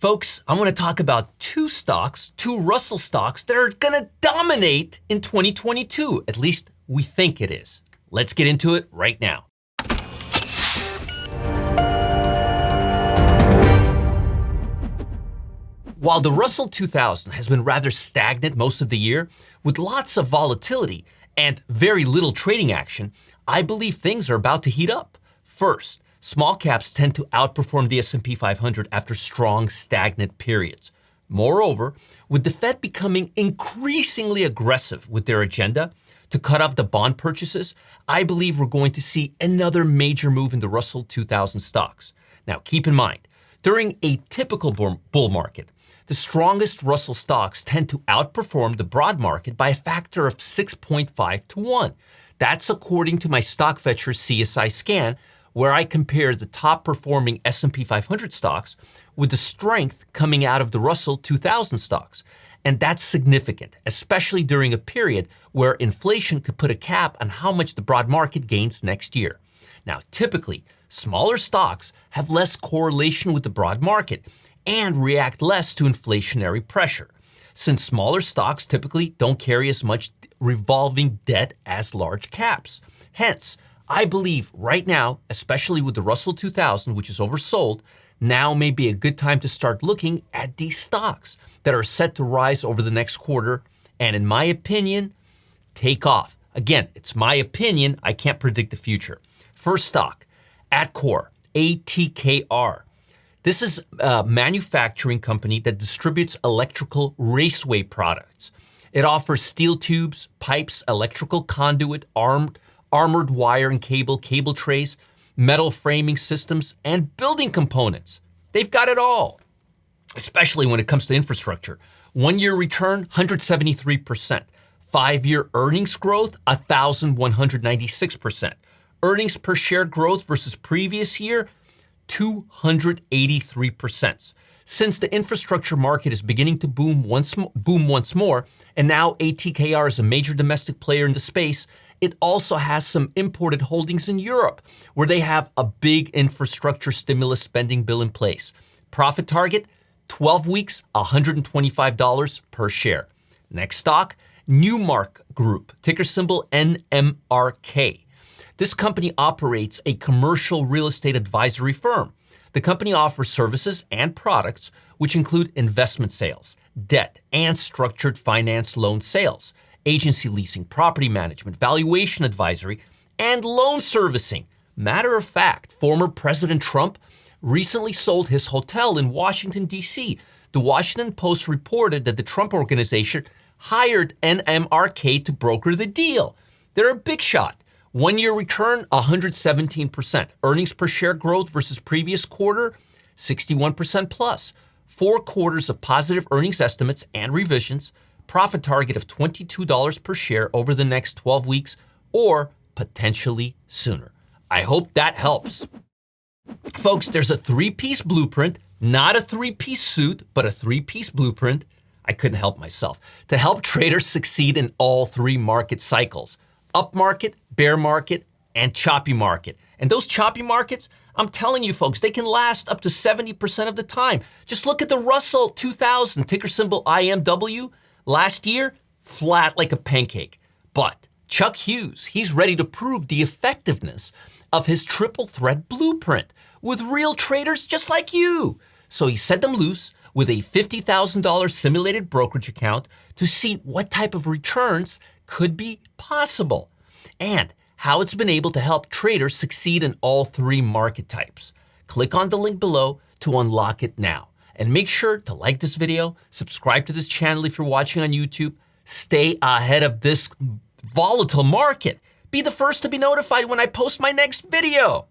Folks, I want to talk about two Russell stocks that are going to dominate in 2022. At least we think it is. Let's get into it right now. While the Russell 2000 has been rather stagnant most of the year, with lots of volatility and very little trading action, I believe things are about to heat up. First, small caps tend to outperform the S&P 500 after strong stagnant periods. Moreover, with the Fed becoming increasingly aggressive with their agenda to cut off the bond purchases, I believe we're going to see another major move in the Russell 2000 stocks. Now, keep in mind, during a typical bull market, the strongest Russell stocks tend to outperform the broad market by a factor of 6.5 to 1. That's according to my StockVetcher CSI scan, where I compare the top performing S&P 500 stocks with the strength coming out of the Russell 2000 stocks. And that's significant, especially during a period where inflation could put a cap on how much the broad market gains next year. Now, typically, smaller stocks have less correlation with the broad market and react less to inflationary pressure, since smaller stocks typically don't carry as much revolving debt as large caps. Hence, I believe right now, especially with the Russell 2000, which is oversold, now may be a good time to start looking at these stocks that are set to rise over the next quarter and, in my opinion, take off. Again, it's my opinion. I can't predict the future. First stock, Atcore, ATKR. This is a manufacturing company that distributes electrical raceway products. It offers steel tubes, pipes, electrical conduit, armored wire and cable trays, metal framing systems, and building components. They've got it all, especially when it comes to infrastructure. 1-year return, 173%. 5-year earnings growth, 1,196%. Earnings per share growth versus previous year, 283%. Since the infrastructure market is beginning to boom once more, and now ATKR is a major domestic player in the space, it also has some imported holdings in Europe, where they have a big infrastructure stimulus spending bill in place. Profit target, 12 weeks, $125 per share. Next stock, Newmark Group, ticker symbol NMRK. This company operates a commercial real estate advisory firm. The company offers services and products which include investment sales, debt and structured finance loan sales, agency leasing, property management, valuation advisory, and loan servicing. Matter of fact, former President Trump recently sold his hotel in Washington, D.C. The Washington Post reported that the Trump organization hired NMRK to broker the deal. They're a big shot. 1-year return, 117%. Earnings per share growth versus previous quarter, 61% plus. 4 quarters of positive earnings estimates and revisions. Profit target of $22 per share over the next 12 weeks or potentially sooner. I hope that helps. Folks, there's a 3-piece blueprint, not a 3-piece suit, but a 3-piece blueprint. I couldn't help myself, to help traders succeed in all 3 market cycles: up market, bear market, and choppy market. And those choppy markets, I'm telling you folks, they can last up to 70% of the time. Just look at the Russell 2000, ticker symbol IMW. Last year, flat like a pancake. But Chuck Hughes, he's ready to prove the effectiveness of his triple threat blueprint with real traders just like you. So he set them loose with a $50,000 simulated brokerage account to see what type of returns could be possible and how it's been able to help traders succeed in all 3 market types. Click on the link below to unlock it now. And make sure to like this video, subscribe to this channel if you're watching on YouTube. Stay ahead of this volatile market. Be the first to be notified when I post my next video.